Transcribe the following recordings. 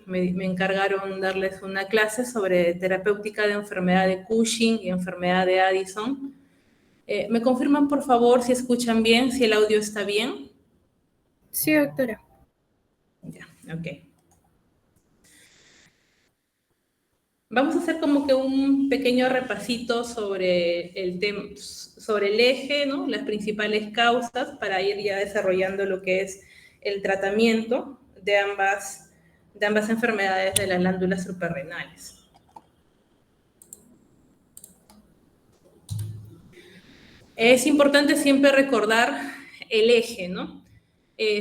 me encargaron darles una clase sobre terapéutica de enfermedad de Cushing y enfermedad de Addison. ¿Me confirman, por favor, si escuchan bien, si el audio está bien? Sí, doctora. Ya, ok. Vamos a hacer como que un pequeño repasito sobre sobre el eje, ¿no? Las principales causas para ir ya desarrollando lo que es el tratamiento de ambas enfermedades de las glándulas suprarrenales. Es importante siempre recordar el eje, ¿no?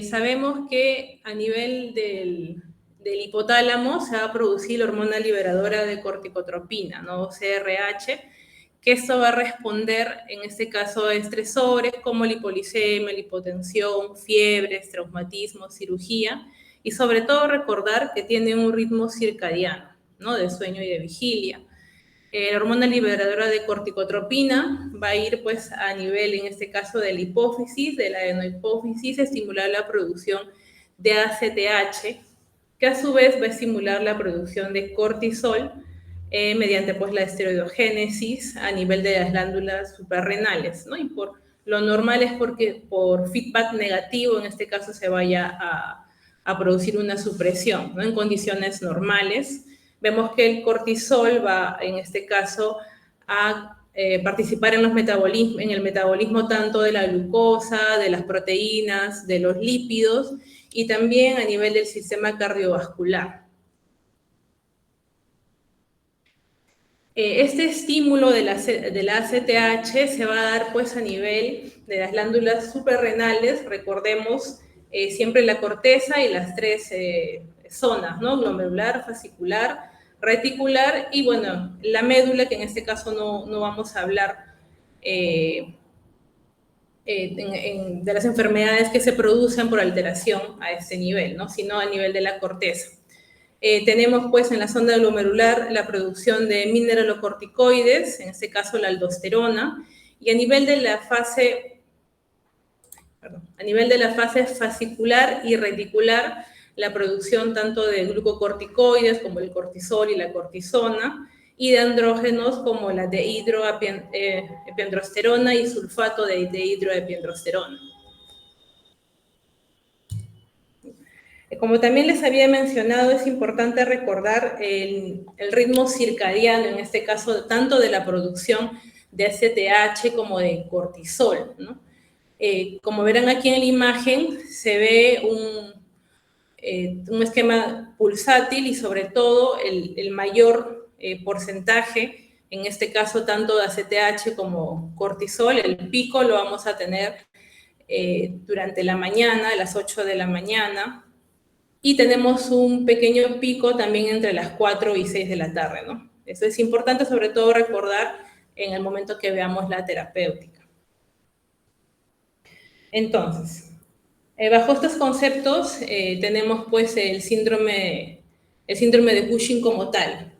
Sabemos que a nivel del hipotálamo se va a producir la hormona liberadora de corticotropina, ¿no? CRH, que esto va a responder, en este caso, a estresores como la hipolicemia, la hipotensión, fiebres, traumatismo, cirugía, y sobre todo recordar que tiene un ritmo circadiano, ¿no? De sueño y de vigilia. La hormona liberadora de corticotropina va a ir pues a nivel, en este caso, de la hipófisis, de la adenohipófisis, a estimular la producción de ACTH, que a su vez va a estimular la producción de cortisol mediante pues la esteroidogénesis a nivel de las glándulas suprarrenales, ¿no? Y por lo normal es porque por feedback negativo, en este caso, se vaya a producir una supresión, ¿no? En condiciones normales. Vemos que el cortisol va, en este caso, a participar en el metabolismo tanto de la glucosa, de las proteínas, de los lípidos y también a nivel del sistema cardiovascular. Este estímulo de la ACTH se va a dar pues a nivel de las glándulas suprarrenales, recordemos siempre la corteza y las tres zonas, ¿no? Glomerular, fascicular, reticular y bueno, la médula, que en este caso no vamos a hablar de las enfermedades que se producen por alteración a este nivel, ¿no? Sino a nivel de la corteza. Tenemos pues en la zona glomerular la producción de mineralocorticoides, en este caso la aldosterona, y a nivel de la fase fascicular y reticular, la producción tanto de glucocorticoides como el cortisol y la cortisona, y de andrógenos como la dehidroepiandrosterona y sulfato de dehidroepiandrosterona. Como también les había mencionado, es importante recordar el ritmo circadiano, en este caso, tanto de la producción de ACTH como de cortisol, ¿no? Como verán aquí en la imagen, se ve un esquema pulsátil y sobre todo el mayor porcentaje, en este caso tanto de ACTH como cortisol, el pico lo vamos a tener durante la mañana, a las 8 de la mañana, y tenemos un pequeño pico también entre las 4 y 6 de la tarde, ¿no? Eso es importante sobre todo recordar en el momento que veamos la terapéutica. Entonces, bajo estos conceptos tenemos pues el síndrome de Cushing como tal,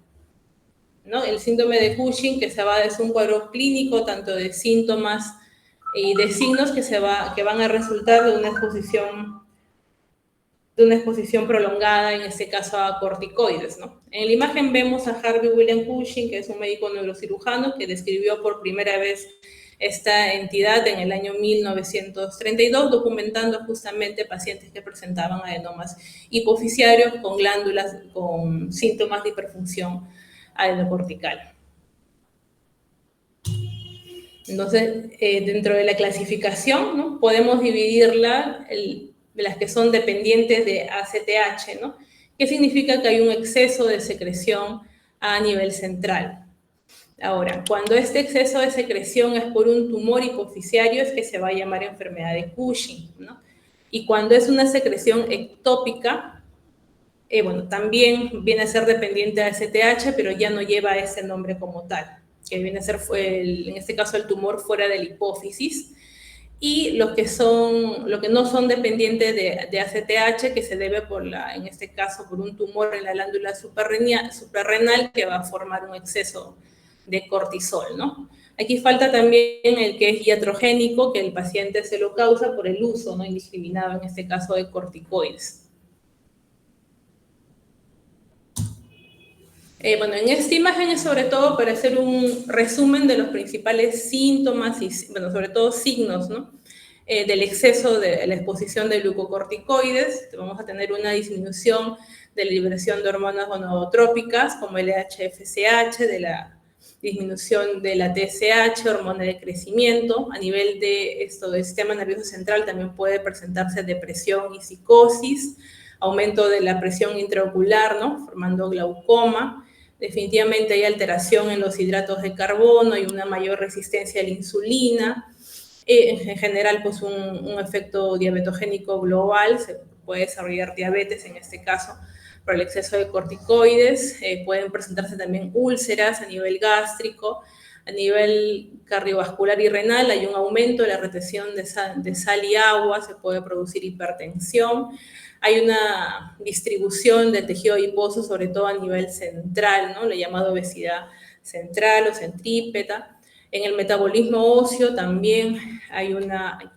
¿no? El síndrome de Cushing que es un cuadro clínico tanto de síntomas y de signos que van a resultar de una exposición prolongada, en este caso a corticoides, ¿no? En la imagen vemos a Harvey William Cushing, que es un médico neurocirujano que describió por primera vez esta entidad en el año 1932, documentando justamente pacientes que presentaban adenomas hipofisiarios con glándulas con síntomas de hiperfunción adenocortical. Entonces, dentro de la clasificación, ¿no? Podemos dividirla de las que son dependientes de ACTH, ¿no? Que significa que hay un exceso de secreción a nivel central. Ahora, cuando este exceso de secreción es por un tumor hipofisiario, es que se va a llamar enfermedad de Cushing, ¿no? Y cuando es una secreción ectópica, bueno, también viene a ser dependiente de ACTH, pero ya no lleva ese nombre como tal, que viene a ser, en este caso, el tumor fuera de la hipófisis. Y lo que no son dependientes de ACTH, que se debe en este caso, por un tumor en la glándula suprarrenal que va a formar un exceso de cortisol, ¿no? Aquí falta también el que es iatrogénico, que el paciente se lo causa por el uso no indiscriminado, en este caso, de corticoides. Bueno, en esta imagen es sobre todo para hacer un resumen de los principales síntomas y, bueno, sobre todo signos, ¿no? Del exceso de la exposición de glucocorticoides. Vamos a tener una disminución de la liberación de hormonas gonadotrópicas como el HFSH, de la disminución de la TSH, hormona de crecimiento. A nivel de esto del sistema nervioso central también puede presentarse depresión y psicosis, aumento de la presión intraocular, ¿no? Formando glaucoma. Definitivamente hay alteración en los hidratos de carbono, hay una mayor resistencia a la insulina. En general, pues un efecto diabetogénico global, se puede desarrollar diabetes en este caso por el exceso de corticoides, pueden presentarse también úlceras a nivel gástrico, a nivel cardiovascular y renal hay un aumento de la retención de sal y agua, se puede producir hipertensión, hay una distribución de tejido adiposo, sobre todo a nivel central, ¿no? Lo llamado obesidad central o centrípeta. En el metabolismo óseo también hay una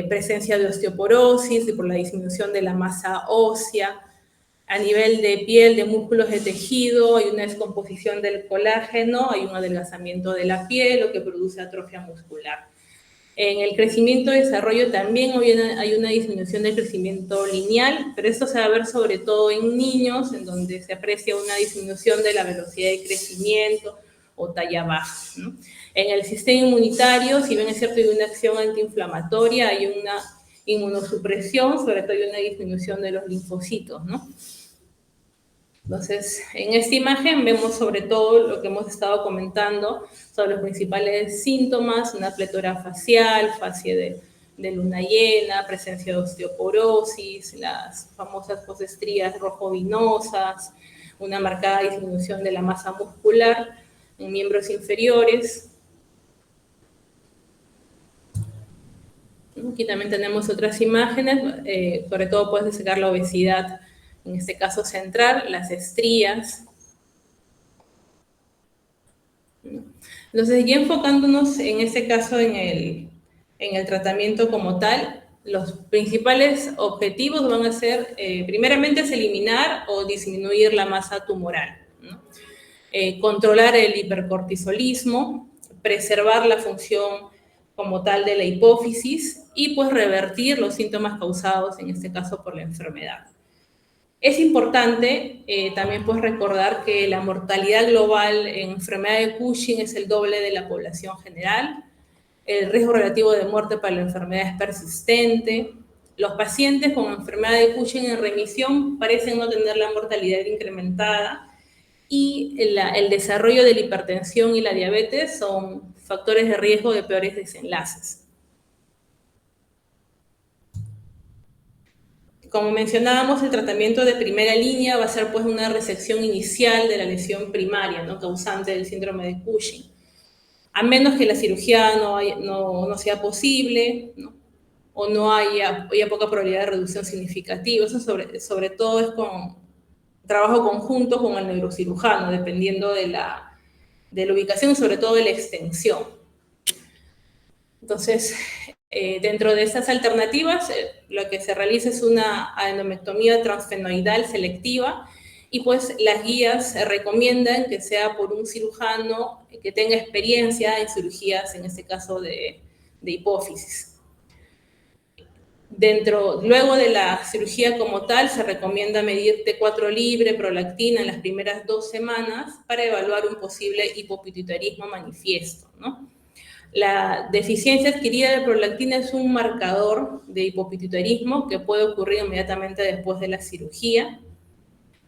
presencia de osteoporosis y por la disminución de la masa ósea. A nivel de piel, de músculos, de tejido, hay una descomposición del colágeno, hay un adelgazamiento de la piel, lo que produce atrofia muscular. En el crecimiento y desarrollo también hay una disminución del crecimiento lineal, pero esto se va a ver sobre todo en niños, en donde se aprecia una disminución de la velocidad de crecimiento o talla baja, ¿no? En el sistema inmunitario, si bien es cierto hay una acción antiinflamatoria, hay una inmunosupresión, sobre todo hay una disminución de los linfocitos, ¿no? Entonces, en esta imagen vemos sobre todo lo que hemos estado comentando sobre los principales síntomas, una pletora facial, facie de luna llena, presencia de osteoporosis, las famosas posestrías rojo-vinosas, una marcada disminución de la masa muscular en miembros inferiores. Aquí también tenemos otras imágenes, sobre todo puedes destacar la obesidad, en este caso central, las estrías. Entonces, ya enfocándonos en este caso en el tratamiento como tal, los principales objetivos van a ser, primeramente, es eliminar o disminuir la masa tumoral, ¿no? Controlar el hipercortisolismo, preservar la función como tal de la hipófisis y pues revertir los síntomas causados, en este caso, por la enfermedad. Es importante también pues recordar que la mortalidad global en enfermedad de Cushing es el doble de la población general. El riesgo relativo de muerte para la enfermedad es persistente. Los pacientes con enfermedad de Cushing en remisión parecen no tener la mortalidad incrementada y el desarrollo de la hipertensión y la diabetes son factores de riesgo de peores desenlaces. Como mencionábamos, el tratamiento de primera línea va a ser pues una resección inicial de la lesión primaria, ¿no? Causante del síndrome de Cushing. A menos que la cirugía no sea posible, ¿no? O no haya poca probabilidad de reducción significativa. Eso sobre todo es con trabajo conjunto con el neurocirujano, dependiendo de la ubicación y sobre todo de la extensión. Entonces, dentro de estas alternativas, lo que se realiza es una adenomectomía transfenoidal selectiva y pues las guías luego que sea por un cirujano que tenga experiencia en cirugías, en este caso de hipófisis. Luego de la cirugía como tal, se recomienda medir T4 libre, prolactina en las primeras 2 semanas para evaluar un posible hipopituitarismo manifiesto, ¿no? La deficiencia adquirida de prolactina es un marcador de hipopituitarismo que puede ocurrir inmediatamente después de la cirugía.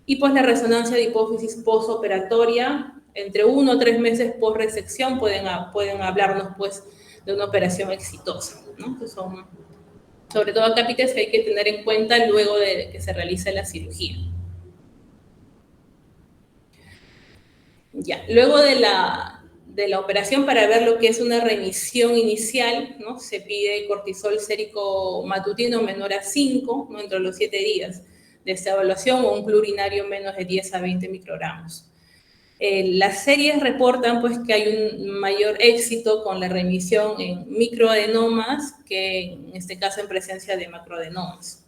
Y pues la resonancia de hipófisis postoperatoria, entre 1 o 3 meses post resección, pueden hablarnos pues de una operación exitosa, ¿no? Que son, sobre todo, cápites que hay que tener en cuenta luego de que se realice la cirugía. Ya, luego de la operación, para ver lo que es una remisión inicial, ¿no? Se pide cortisol sérico matutino menor a 5, ¿no? Entre los 7 días de esta evaluación, o un plurinario menos de 10 a 20 microgramos. Las series reportan pues que hay un mayor éxito con la remisión en microadenomas que en este caso en presencia de macroadenomas.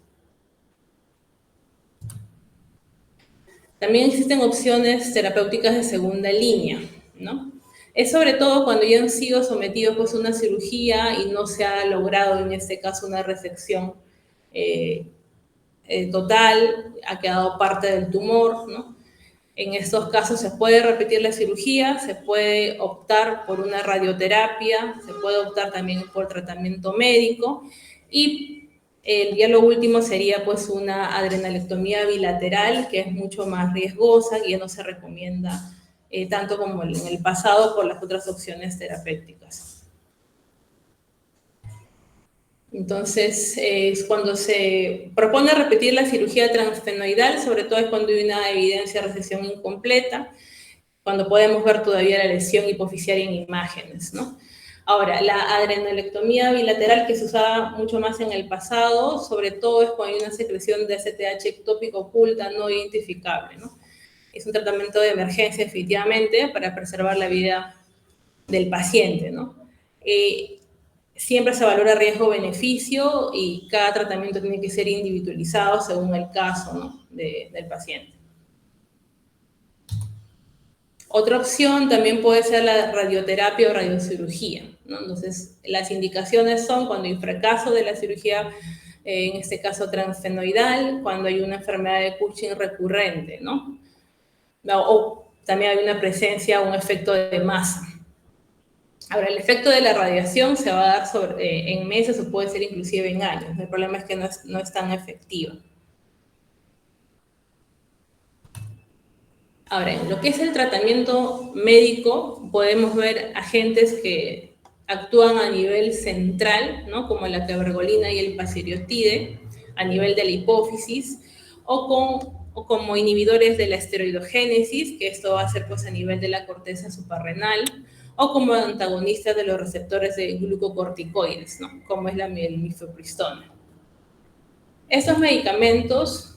También existen opciones terapéuticas de segunda línea, ¿no? Es sobre todo cuando ya han sido sometidos pues, a una cirugía y no se ha logrado, en este caso, una resección total, ha quedado parte del tumor, ¿no? En estos casos se puede repetir la cirugía, se puede optar por una radioterapia, se puede optar también por tratamiento médico y ya lo último sería pues una adrenalectomía bilateral que es mucho más riesgosa y ya no se recomienda tanto como en el pasado por las otras opciones terapéuticas. Entonces, cuando se propone repetir la cirugía transfenoidal, sobre todo es cuando hay una evidencia de resección incompleta, cuando podemos ver todavía la lesión hipoficiaria en imágenes, ¿no? Ahora, la adrenalectomía bilateral que se usaba mucho más en el pasado, sobre todo es cuando hay una secreción de ACTH ectópica oculta no identificable, ¿no? Es un tratamiento de emergencia, definitivamente, para preservar la vida del paciente, ¿no? Siempre se valora riesgo-beneficio y cada tratamiento tiene que ser individualizado según el caso, ¿no? del paciente. Otra opción también puede ser la radioterapia o radiocirugía, ¿no? Entonces, las indicaciones son cuando hay fracaso de la cirugía, en este caso transfenoidal, cuando hay una enfermedad de Cushing recurrente, ¿no? O también hay una presencia, un efecto de masa. Ahora, el efecto de la radiación se va a dar en meses o puede ser inclusive en años. El problema es que no es tan efectiva. Ahora, en lo que es el tratamiento médico, podemos ver agentes que actúan a nivel central, ¿no? Como la cabergolina y el paseriotide, a nivel de la hipófisis, o como inhibidores de la esteroidogénesis, que esto va a ser pues, a nivel de la corteza suprarrenal, o como antagonistas de los receptores de glucocorticoides, ¿no? Como es la mifepristona. Estos medicamentos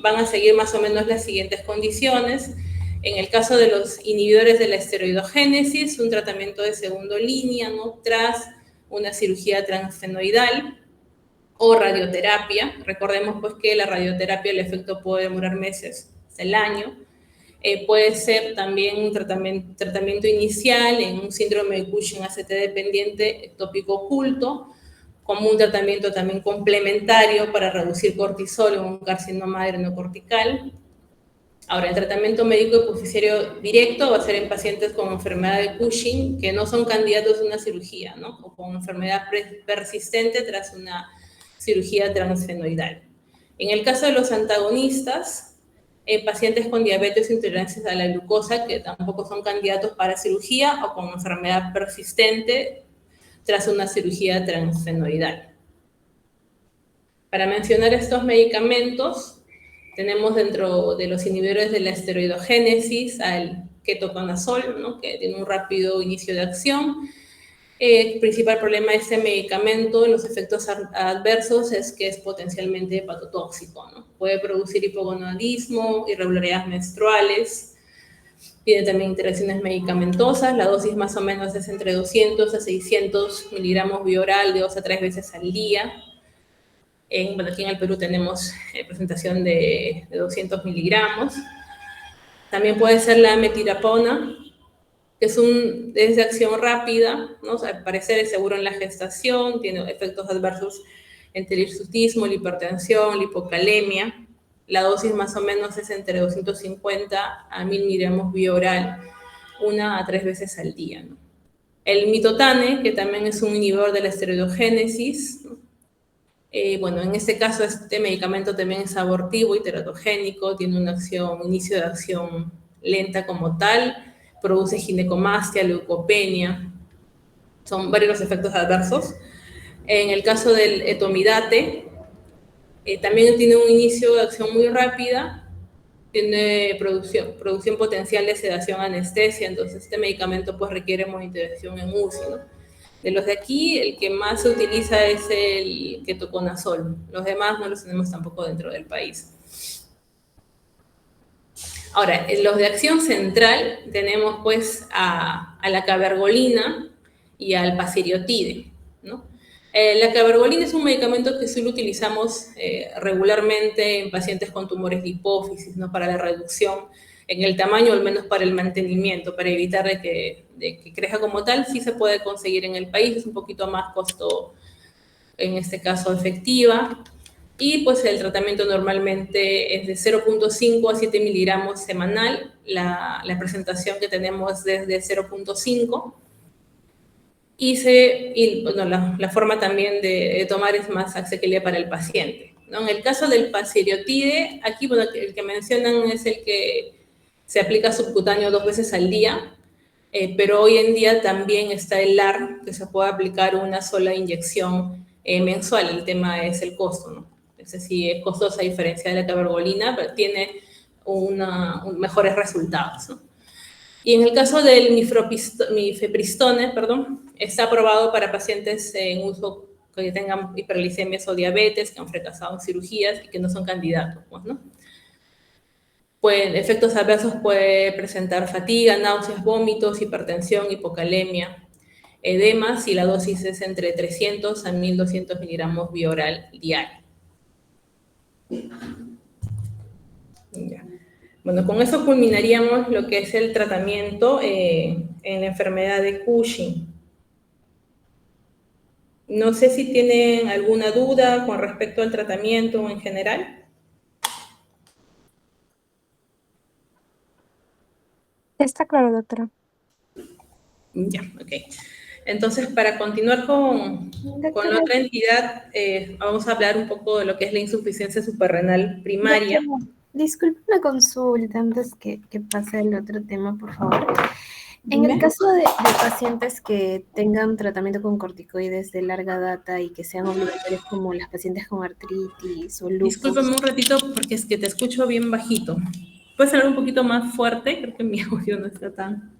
van a seguir más o menos las siguientes condiciones. En el caso de los inhibidores de la esteroidogénesis, un tratamiento de segunda línea, ¿no? Tras una cirugía transfenoidal o radioterapia. Recordemos pues que la radioterapia, el efecto puede demorar meses, hasta el año. Puede ser también un tratamiento inicial en un síndrome de Cushing ACT dependiente ectópico oculto, como un tratamiento también complementario para reducir cortisol en un carcinoma adrenocortical. Ahora, el tratamiento médico hipoficiario directo va a ser en pacientes con enfermedad de Cushing que no son candidatos a una cirugía, ¿no? O con enfermedad persistente tras una cirugía transfenoidal. En el caso de los antagonistas, pacientes con diabetes e intolerancias a la glucosa que tampoco son candidatos para cirugía o con enfermedad persistente tras una cirugía transfenoidal. Para mencionar estos medicamentos, tenemos dentro de los inhibidores de la esteroidogénesis al ketoconazol, ¿no? Que tiene un rápido inicio de acción. El principal problema de este medicamento en los efectos adversos es que es potencialmente hepatotóxico, ¿no? Puede producir hipogonadismo, irregularidades menstruales, tiene también interacciones medicamentosas, la dosis más o menos es entre 200 a 600 miligramos vía oral de 2 a 3 veces al día. Bueno, aquí en el Perú tenemos presentación de 200 miligramos. También puede ser la metilapona, que es de acción rápida, ¿no? O sea, al parecer es seguro en la gestación, tiene efectos adversos entre el hirsutismo, la hipertensión, la hipocalemia. La dosis más o menos es entre 250 a 1000 miligramos vía oral, 1 a 3 veces al día, ¿no? El mitotane, que también es un inhibidor de la esteroidogénesis, ¿no? Bueno, en este caso este medicamento también es abortivo y teratogénico, tiene inicio de acción lenta como tal, produce ginecomastia, leucopenia, son varios los efectos adversos. En el caso del etomidate, también tiene un inicio de acción muy rápida, tiene producción potencial de sedación anestesia, entonces este medicamento pues requiere monitorización en UCI, ¿no? De los de aquí, el que más se utiliza es el ketoconazol. Los demás no los tenemos tampoco dentro del país. Ahora, en los de acción central tenemos pues a la cabergolina y al paseriotide, ¿no? La cabergolina es un medicamento que sí lo utilizamos regularmente en pacientes con tumores de hipófisis, ¿no? Para la reducción en el tamaño, o al menos para el mantenimiento, para evitar de que crezca como tal. Sí se puede conseguir en el país, es un poquito más costo, en este caso, efectiva. Y pues el tratamiento normalmente es de 0.5 a 7 miligramos semanal. La presentación que tenemos es de 0.5. Bueno, la forma también de tomar es más asequible para el paciente, ¿no? En el caso del pacireotide, aquí bueno, el que mencionan es el que se aplica subcutáneo 2 veces al día, pero hoy en día también está el LAR, que se puede aplicar una sola inyección mensual. El tema es el costo, ¿no? Es decir, es costosa a diferencia de la cabergolina, pero tiene mejores resultados, ¿no? Y en el caso del mifepristone, perdón, está aprobado para pacientes en uso que tengan hiperglicemias o diabetes, que han fracasado en cirugías y que no son candidatos, pues, ¿no? Efectos adversos puede presentar fatiga, náuseas, vómitos, hipertensión, hipocalemia, edemas, y la dosis es entre 300 a 1200 miligramos vía oral diario. Ya. Bueno, con eso culminaríamos lo que es el tratamiento en la enfermedad de Cushing. No sé si tienen alguna duda con respecto al tratamiento en general. Está claro, doctora. Ya, ok. Entonces, para continuar con la Doctora, otra entidad, vamos a hablar un poco de lo que es la insuficiencia suprarrenal primaria. doctora, disculpe una consulta antes que pase el otro tema, por favor. En el Dime. caso de pacientes que tengan tratamiento con corticoides de larga data y que sean obligatorios como las pacientes con artritis o Discúlpame lupus. un ratito porque es que te escucho bien bajito. ¿Puedes hablar un poquito más fuerte? Creo que mi audio no está tan...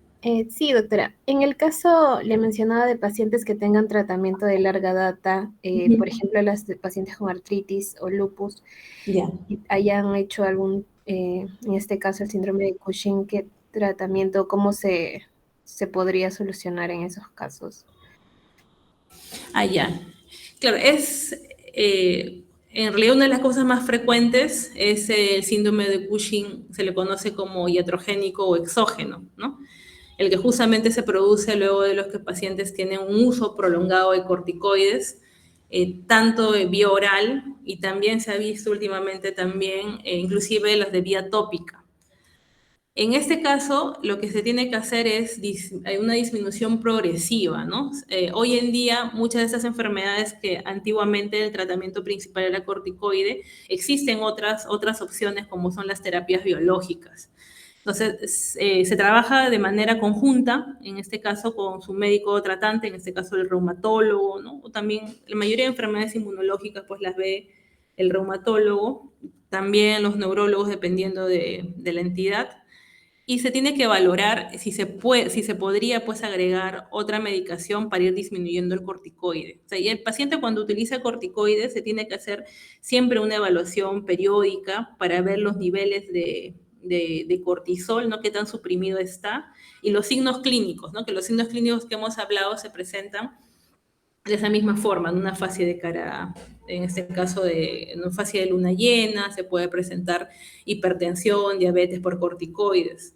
Sí, doctora. En el caso, le mencionaba de pacientes que tengan tratamiento de larga data, por ejemplo, las de pacientes con artritis o lupus, Ya. y hayan hecho algún, en este caso, el síndrome de Cushing, ¿qué tratamiento, cómo se podría solucionar en esos casos? Ah, ya. Claro, en realidad una de las cosas más frecuentes es el síndrome de Cushing, se le conoce como iatrogénico o exógeno, ¿no? El que justamente se produce luego de los que pacientes tienen un uso prolongado de corticoides, tanto de vía oral y también se ha visto últimamente también, inclusive los de vía tópica. En este caso, lo que se tiene que hacer es hay una disminución progresiva, ¿no? Hoy en día, muchas de estas enfermedades que antiguamente el tratamiento principal era corticoide, existen otras opciones como son las terapias biológicas. Entonces, se trabaja de manera conjunta, en este caso con su médico tratante, en este caso el reumatólogo, ¿no? O también la mayoría de enfermedades inmunológicas pues las ve el reumatólogo, también los neurólogos dependiendo de la entidad, y se tiene que valorar si se podría pues agregar otra medicación para ir disminuyendo el corticoide. O sea, y el paciente cuando utiliza corticoides se tiene que hacer siempre una evaluación periódica para ver los niveles de cortisol, ¿no? Qué tan suprimido está, y los signos clínicos, ¿no? Que los signos clínicos que hemos hablado se presentan de esa misma forma, en una fase de cara, en este caso en una fase de luna llena, se puede presentar hipertensión, diabetes por corticoides.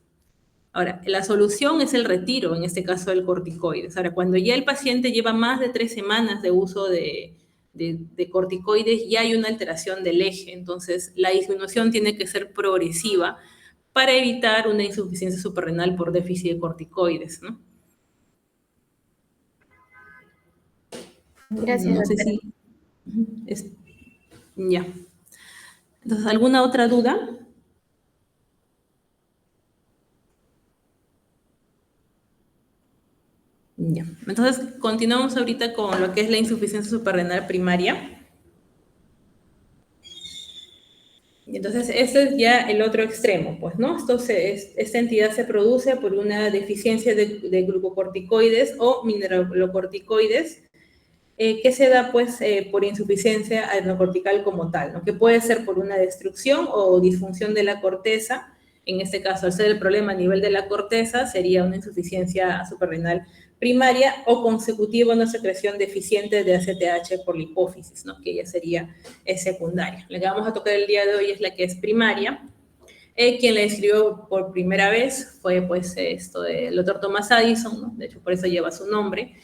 Ahora, la solución es el retiro, en este caso del corticoides. Ahora, cuando ya el paciente lleva más de 3 semanas de uso de corticoides, ya hay una alteración del eje, entonces la disminución tiene que ser progresiva para evitar una insuficiencia suprarrenal por déficit de corticoides, ¿no? Gracias, No sé doctora. si... Es, ya. Entonces, ¿alguna otra duda? Ya. Entonces, continuamos ahorita con lo que es la insuficiencia suprarrenal primaria. Y entonces, ese es ya el otro extremo, pues, ¿no? Esta entidad se produce por una deficiencia de glucocorticoides o mineralocorticoides, que se da, pues, por insuficiencia adrenocortical como tal, ¿no? Que puede ser por una destrucción o disfunción de la corteza. En este caso, al ser el problema a nivel de la corteza, sería una insuficiencia suprarrenal primaria o consecutiva a una secreción deficiente de ACTH por la hipófisis, ¿no? Que ya sería secundaria. La que vamos a tocar el día de hoy es la que es primaria. Quien la describió por primera vez fue pues esto del doctor Thomas Addison, ¿no? De hecho por eso lleva su nombre.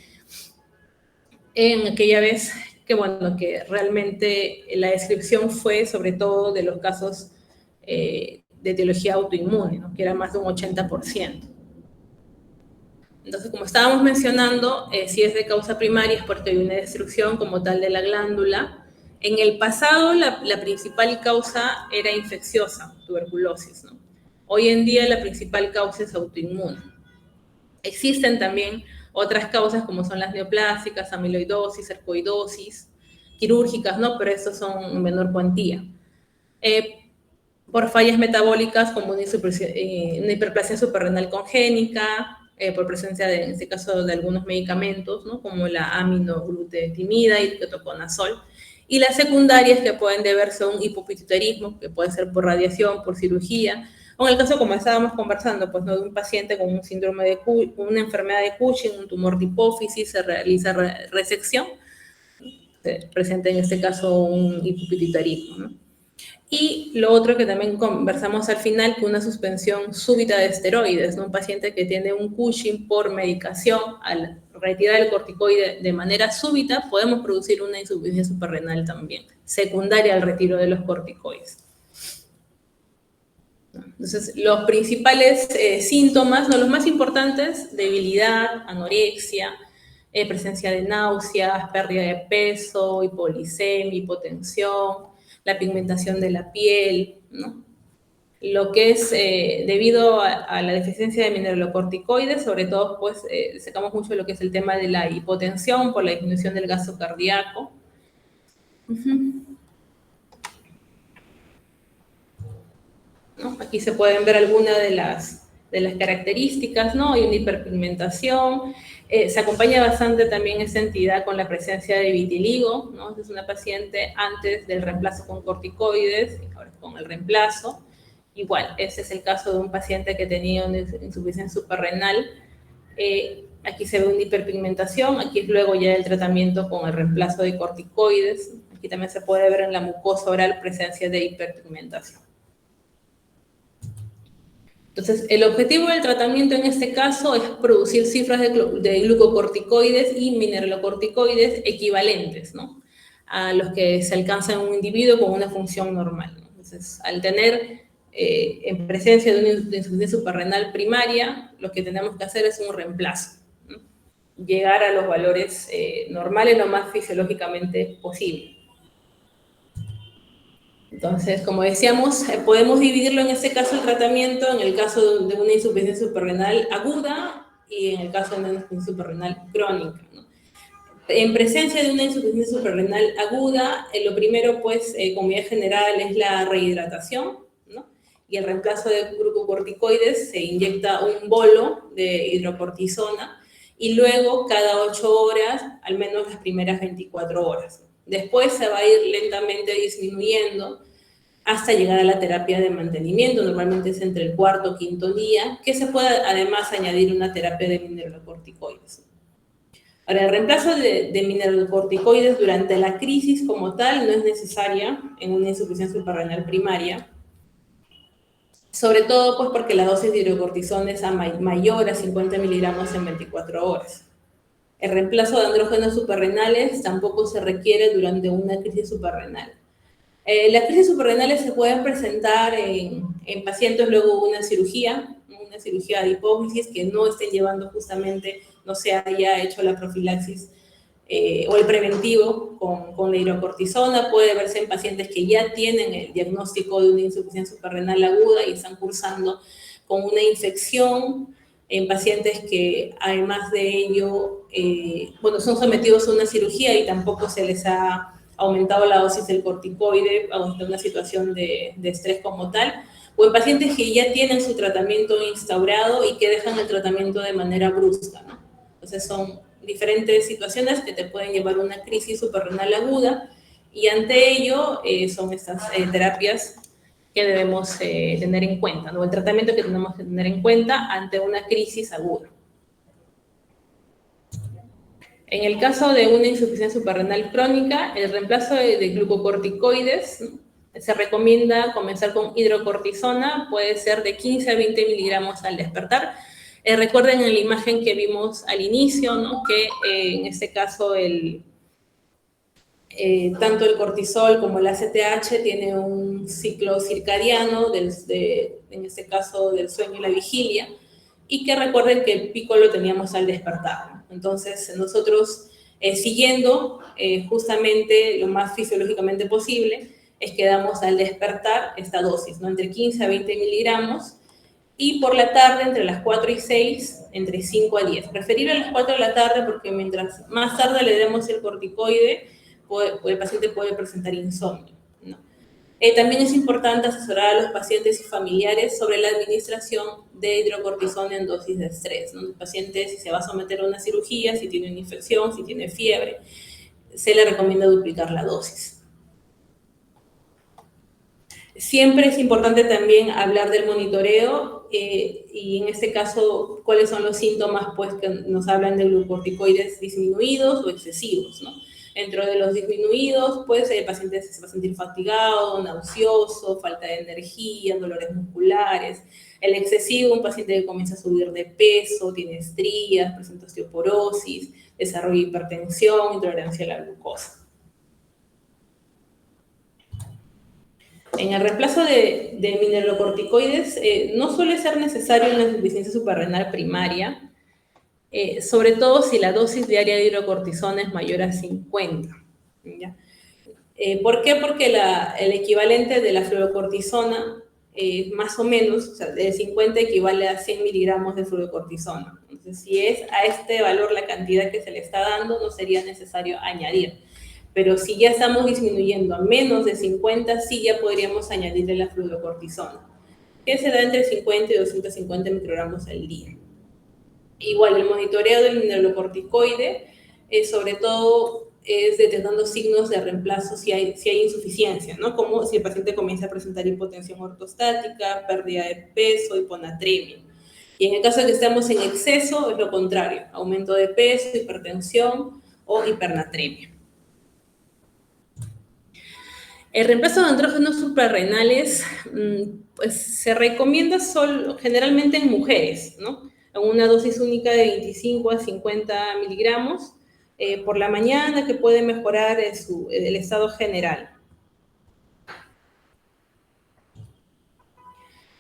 En aquella vez que bueno, que realmente la descripción fue sobre todo de los casos de etiología autoinmune, ¿no? Que era más de un 80%. Entonces, como estábamos mencionando, si es de causa primaria es porque hay una destrucción como tal de la glándula. En el pasado, la principal causa era infecciosa, tuberculosis, ¿no? Hoy en día, la principal causa es autoinmune. Existen también otras causas como son las neoplásicas, amiloidosis, sarcoidosis, quirúrgicas, ¿no? Pero estos son en menor cuantía. Por fallas metabólicas como una hiperplasia suprarrenal congénica, por presencia, en este caso, de algunos medicamentos, ¿no? Como la aminoglutetimida y el ketoconazol. Y las secundarias que pueden deberse a un hipopituitarismo, que puede ser por radiación, por cirugía, o en el caso, como estábamos conversando, pues, ¿no? De un paciente con un síndrome de Cushing, una enfermedad de Cushing, un tumor de hipófisis, se realiza resección, se presenta en este caso un hipopituitarismo, ¿no? Y lo otro que también conversamos al final, que una suspensión súbita de esteroides, ¿no? Un paciente que tiene un Cushing por medicación, al retirar el corticoide de manera súbita, podemos producir una insuficiencia suprarrenal también, secundaria al retiro de los corticoides. Entonces, los principales síntomas, no, los más importantes, debilidad, anorexia, presencia de náuseas, pérdida de peso, hipoglicemia, hipotensión, la pigmentación de la piel, ¿no? Lo que es debido a la deficiencia de mineralocorticoides, sobre todo, pues, sacamos mucho lo que es el tema de la hipotensión por la disminución del gasto cardíaco. ¿No? Aquí se pueden ver algunas de las características, ¿no? Hay una hiperpigmentación, se acompaña bastante también esta entidad con la presencia de vitiligo, ¿no? Es una paciente antes del reemplazo con corticoides, ahora con el reemplazo. Igual, ese es el caso de un paciente que tenía una insuficiencia suprarrenal. Aquí se ve una hiperpigmentación, aquí es luego ya el tratamiento con el reemplazo de corticoides. Aquí también se puede ver en la mucosa oral presencia de hiperpigmentación. Entonces, el objetivo del tratamiento en este caso es producir cifras de glucocorticoides y mineralocorticoides equivalentes, ¿no? A los que se alcanzan en un individuo con una función normal, ¿no? Entonces, al tener en presencia de una insuficiencia suprarrenal primaria, lo que tenemos que hacer es un reemplazo, ¿no? Llegar a los valores normales lo más fisiológicamente posible. Entonces, como decíamos, podemos dividirlo en este caso el tratamiento, en el caso de una insuficiencia suprarrenal aguda y en el caso de una insuficiencia suprarrenal crónica, ¿no? En presencia de una insuficiencia suprarrenal aguda, lo primero, pues, como ya general, es la rehidratación, ¿no? Y el reemplazo de glucocorticoides, se inyecta un bolo de hidrocortisona y luego cada 8 horas, al menos las primeras 24 horas. Después se va a ir lentamente disminuyendo hasta llegar a la terapia de mantenimiento, normalmente es entre el cuarto o quinto día, que se puede además añadir una terapia de mineralocorticoides. Ahora, el reemplazo de mineralocorticoides durante la crisis como tal no es necesaria en una insuficiencia suprarrenal primaria, sobre todo pues porque la dosis de hidrocortisona es mayor a 50 miligramos en 24 horas. El reemplazo de andrógenos suprarrenales tampoco se requiere durante una crisis suprarrenal. Las crisis suprarrenales se pueden presentar en pacientes luego de una cirugía de hipófisis que no estén llevando justamente, no se haya hecho la profilaxis o el preventivo con la hidrocortisona. Puede verse en pacientes que ya tienen el diagnóstico de una insuficiencia suprarrenal aguda y están cursando con una infección, en pacientes que además de ello, bueno, son sometidos a una cirugía y tampoco se les ha aumentado la dosis del corticoide, ante una situación de estrés como tal, o en pacientes que ya tienen su tratamiento instaurado y que dejan el tratamiento de manera brusca, ¿no? Entonces son diferentes situaciones que te pueden llevar a una crisis suprarrenal aguda y ante ello son estas terapias que debemos tener en cuenta, ¿no? El tratamiento que tenemos que tener en cuenta ante una crisis aguda. En el caso de una insuficiencia suprarrenal crónica, el reemplazo de glucocorticoides, ¿no? Se recomienda comenzar con hidrocortisona, puede ser de 15 a 20 miligramos al despertar. Recuerden en la imagen que vimos al inicio, ¿no? Que en este caso tanto el cortisol como el ACTH tiene un ciclo circadiano, en este caso del sueño y la vigilia, y que recuerden que el pico lo teníamos al despertar, ¿no? Entonces, nosotros siguiendo justamente lo más fisiológicamente posible, es que damos al despertar esta dosis, ¿no? Entre 15 a 20 miligramos, y por la tarde, entre las 4 y 6, entre 5 a 10. Preferible a las 4 de la tarde porque mientras más tarde le demos el corticoide, el paciente puede presentar insomnio, ¿no? También es importante asesorar a los pacientes y familiares sobre la administración de hidrocortisona en dosis de estrés, ¿no? El paciente, si se va a someter a una cirugía, si tiene una infección, si tiene fiebre, se le recomienda duplicar la dosis. Siempre es importante también hablar del monitoreo y en este caso, cuáles son los síntomas pues, que nos hablan de glucocorticoides disminuidos o excesivos, ¿no? Dentro de los disminuidos, pues el paciente se va a sentir fatigado, nauseoso, falta de energía, dolores musculares. El excesivo, un paciente que comienza a subir de peso, tiene estrías, presenta osteoporosis, desarrolla hipertensión, intolerancia a la glucosa. En el reemplazo de mineralocorticoides no suele ser necesario en la insuficiencia suprarrenal primaria, sobre todo si la dosis diaria de hidrocortisona es mayor a 50. ¿Ya? ¿Por qué? Porque el equivalente de la fluorocortisona, más o menos, o sea, de 50 equivale a 100 miligramos de fluorocortisona. Entonces, si es a este valor la cantidad que se le está dando, no sería necesario añadir. Pero si ya estamos disminuyendo a menos de 50, sí ya podríamos añadirle la fluorocortisona, que se da entre 50 y 250 microgramos al día. Igual, el monitoreo del mineralocorticoide, sobre todo, es detectando signos de reemplazo si hay insuficiencia, ¿no? Como si el paciente comienza a presentar hipotensión ortostática, pérdida de peso, hiponatremia. Y en el caso de que estemos en exceso, es lo contrario, aumento de peso, hipertensión o hipernatremia. El reemplazo de andrógenos suprarrenales pues, se recomienda generalmente en mujeres, ¿no? En una dosis única de 25 a 50 miligramos por la mañana, que puede mejorar el estado general.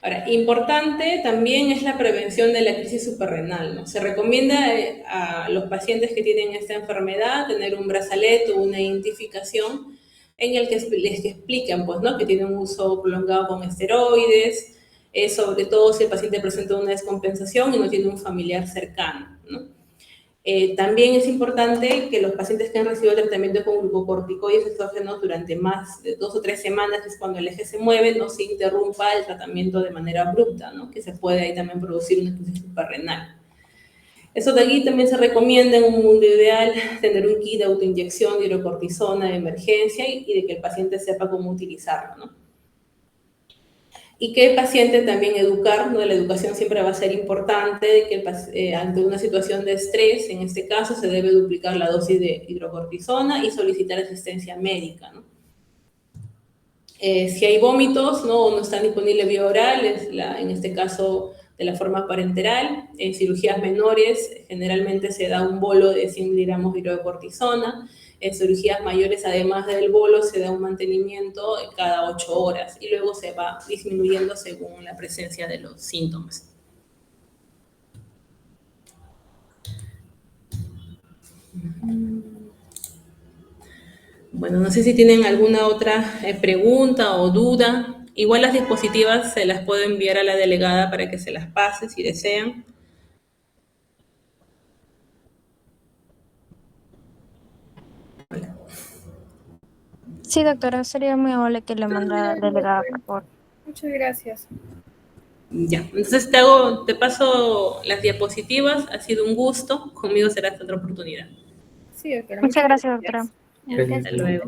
Ahora, importante también es la prevención de la crisis suprarrenal, ¿no? Se recomienda a los pacientes que tienen esta enfermedad tener un brazalete o una identificación en el que les explican, pues, ¿no? Que tienen un uso prolongado con esteroides, sobre todo si el paciente presenta una descompensación y no tiene un familiar cercano, ¿no? También es importante que los pacientes que han recibido tratamiento con glucocorticoides exógenos durante más de 2 o 3 semanas, que es cuando el eje se mueve, no se interrumpa el tratamiento de manera abrupta, ¿no? Que se puede ahí también producir una crisis suprarrenal. Eso de aquí también se recomienda en un mundo ideal tener un kit de autoinyección de hidrocortisona de emergencia y de que el paciente sepa cómo utilizarlo, ¿no? Y que el paciente también educar, ¿no? La educación siempre va a ser importante, de que ante una situación de estrés, en este caso, se debe duplicar la dosis de hidrocortisona y solicitar asistencia médica, ¿no? Si hay vómitos, ¿no? O no están disponibles vía oral, en este caso de la forma parenteral. En cirugías menores, generalmente se da un bolo de 100 miligramos de hidrocortisona. En cirugías mayores, además del bolo, se da un mantenimiento cada 8 horas y luego se va disminuyendo según la presencia de los síntomas. Bueno, no sé si tienen alguna otra pregunta o duda. Igual las diapositivas se las puedo enviar a la delegada para que se las pase si desean. Sí, doctora, sería muy amable que le mandara delegada, por favor. Muchas gracias. Ya, entonces te paso las diapositivas. Ha sido un gusto. Conmigo será hasta otra oportunidad. Sí, doctora. Muchas gracias, doctora. Hasta luego.